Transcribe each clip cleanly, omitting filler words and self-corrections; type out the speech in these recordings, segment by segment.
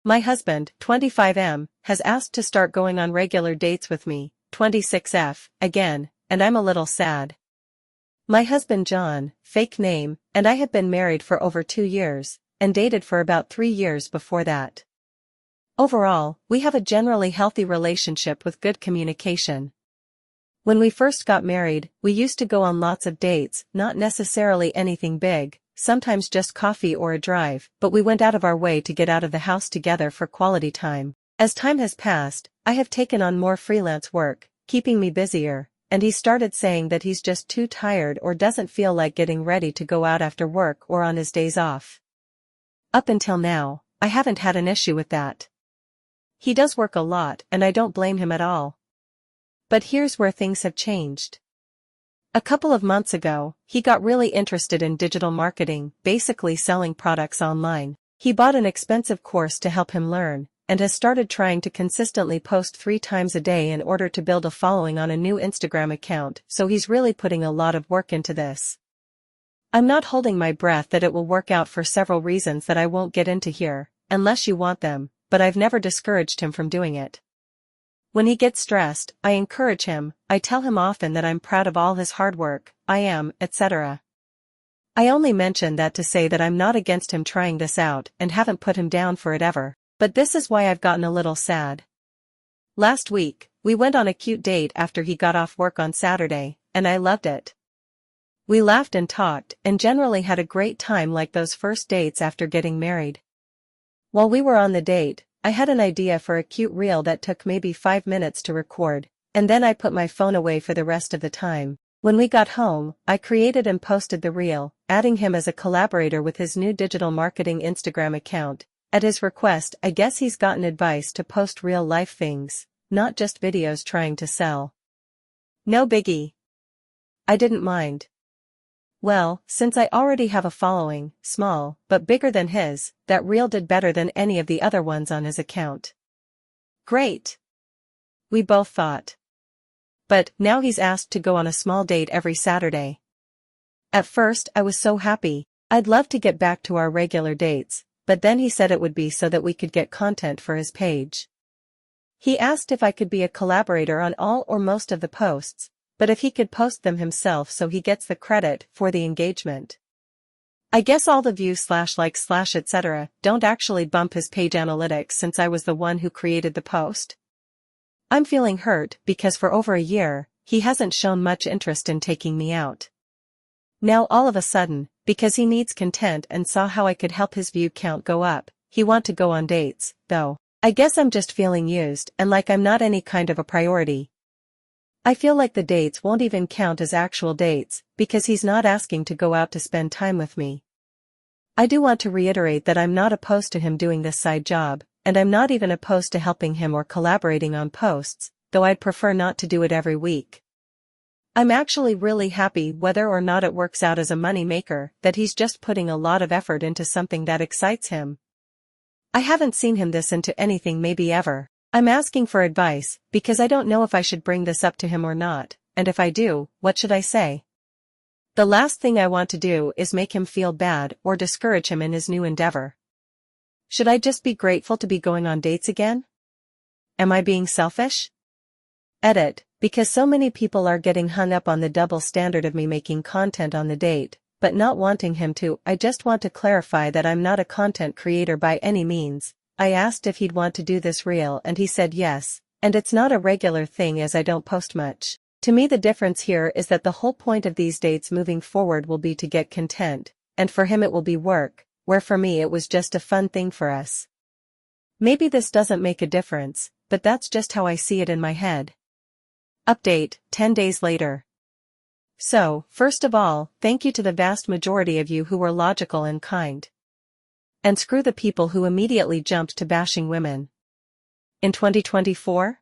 My husband, 25M, has asked to start going on regular dates with me, 26F, again, and I'm a little sad. My husband John, fake name, and I have been married for over 2 years, and dated for about 3 years before that. Overall, we have a generally healthy relationship with good communication. When we first got married, we used to go on lots of dates, not necessarily anything big, sometimes just coffee or a drive, but we went out of our way to get out of the house together for quality time. As time has passed, I have taken on more freelance work, keeping me busier, and he started saying that he's just too tired or doesn't feel like getting ready to go out after work or on his days off. Up until now, I haven't had an issue with that. He does work a lot and I don't blame him at all. But here's where things have changed. A couple of months ago, he got really interested in digital marketing, basically selling products online. He bought an expensive course to help him learn, and has started trying to consistently post 3 times a day in order to build a following on a new Instagram account, so he's really putting a lot of work into this. I'm not holding my breath that it will work out for several reasons that I won't get into here, unless you want them, but I've never discouraged him from doing it. When he gets stressed, I encourage him, I tell him often that I'm proud of all his hard work, etc. I only mention that to say that I'm not against him trying this out and haven't put him down for it ever, but this is why I've gotten a little sad. Last week, we went on a cute date after he got off work on Saturday, and I loved it. We laughed and talked, and generally had a great time like those first dates after getting married. While we were on the date, I had an idea for a cute reel that took maybe 5 minutes to record, and then I put my phone away for the rest of the time. When we got home, I created and posted the reel, adding him as a collaborator with his new digital marketing Instagram account. At his request, I guess he's gotten advice to post real-life things, not just videos trying to sell. No biggie. I didn't mind. Well, since I already have a following, small, but bigger than his, that reel did better than any of the other ones on his account. Great! We both thought. But, now he's asked to go on a small date every Saturday. At first, I was so happy. I'd love to get back to our regular dates, but then he said it would be so that we could get content for his page. He asked if I could be a collaborator on all or most of the posts, but if he could post them himself so he gets the credit for the engagement. I guess all the views /likes etc. don't actually bump his page analytics since I was the one who created the post. I'm feeling hurt because for over a year, he hasn't shown much interest in taking me out. Now all of a sudden, because he needs content and saw how I could help his view count go up, he wants to go on dates, though. I guess I'm just feeling used and like I'm not any kind of a priority. I feel like the dates won't even count as actual dates, because he's not asking to go out to spend time with me. I do want to reiterate that I'm not opposed to him doing this side job, and I'm not even opposed to helping him or collaborating on posts, though I'd prefer not to do it every week. I'm actually really happy whether or not it works out as a money maker, that he's just putting a lot of effort into something that excites him. I haven't seen him this into anything maybe ever. I'm asking for advice, because I don't know if I should bring this up to him or not, and if I do, what should I say? The last thing I want to do is make him feel bad or discourage him in his new endeavor. Should I just be grateful to be going on dates again? Am I being selfish? Edit, because so many people are getting hung up on the double standard of me making content on the date, but not wanting him to. I just want to clarify that I'm not a content creator by any means. I asked if he'd want to do this reel and he said yes, and it's not a regular thing as I don't post much. To me the difference here is that the whole point of these dates moving forward will be to get content, and for him it will be work, where for me it was just a fun thing for us. Maybe this doesn't make a difference, but that's just how I see it in my head. Update, 10 days later. So, first of all, thank you to the vast majority of you who were logical and kind. And screw the people who immediately jumped to bashing women. In 2024?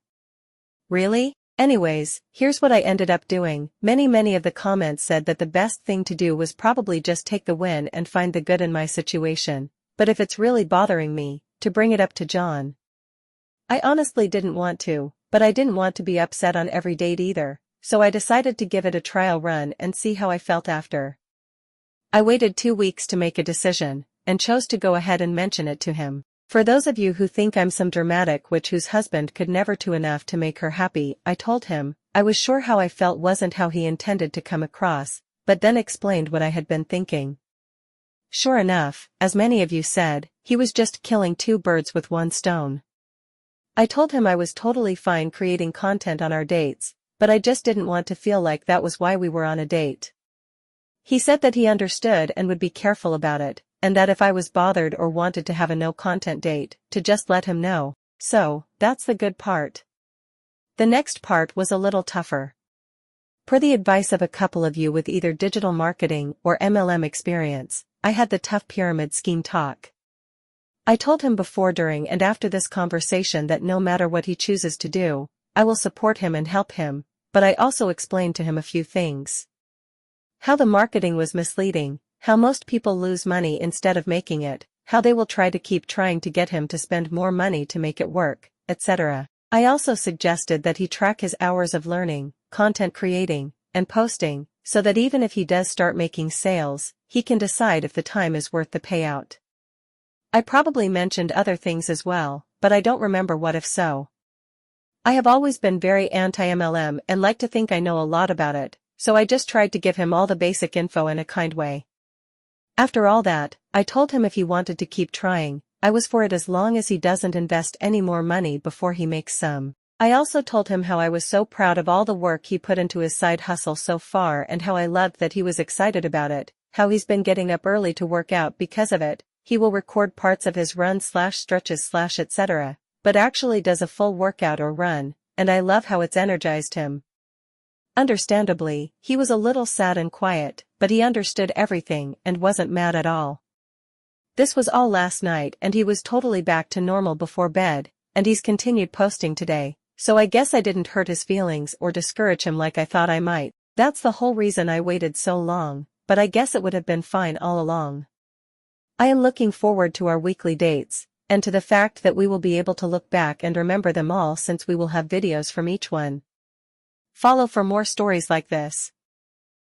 Really? Anyways, here's what I ended up doing. Many of the comments said that the best thing to do was probably just take the win and find the good in my situation, but if it's really bothering me, to bring it up to John. I honestly didn't want to, but I didn't want to be upset on every date either, so I decided to give it a trial run and see how I felt after. I waited 2 weeks to make a decision, and chose to go ahead and mention it to him. For those of you who think I'm some dramatic witch whose husband could never do enough to make her happy, I told him, I was sure how I felt wasn't how he intended to come across, but then explained what I had been thinking. Sure enough, as many of you said, he was just killing two birds with one stone. I told him I was totally fine creating content on our dates, but I just didn't want to feel like that was why we were on a date. He said that he understood and would be careful about it, and that if I was bothered or wanted to have a no-content date, to just let him know. So, that's the good part. The next part was a little tougher. Per the advice of a couple of you with either digital marketing or MLM experience, I had the tough pyramid scheme talk. I told him before, during and after this conversation that no matter what he chooses to do, I will support him and help him, but I also explained to him a few things. How the marketing was misleading, how most people lose money instead of making it, how they will try to keep trying to get him to spend more money to make it work, etc. I also suggested that he track his hours of learning, content creating, and posting, so that even if he does start making sales, he can decide if the time is worth the payout. I probably mentioned other things as well, but I don't remember what if so. I have always been very anti-MLM and like to think I know a lot about it, so I just tried to give him all the basic info in a kind way. After all that, I told him if he wanted to keep trying, I was for it as long as he doesn't invest any more money before he makes some. I also told him how I was so proud of all the work he put into his side hustle so far and how I loved that he was excited about it, how he's been getting up early to work out because of it. He will record parts of his runs/stretches/ etc., but actually does a full workout or run, and I love how it's energized him. Understandably, he was a little sad and quiet, but he understood everything and wasn't mad at all. This was all last night and he was totally back to normal before bed, and he's continued posting today, so I guess I didn't hurt his feelings or discourage him like I thought I might. That's the whole reason I waited so long, but I guess it would have been fine all along. I am looking forward to our weekly dates, and to the fact that we will be able to look back and remember them all since we will have videos from each one. Follow for more stories like this.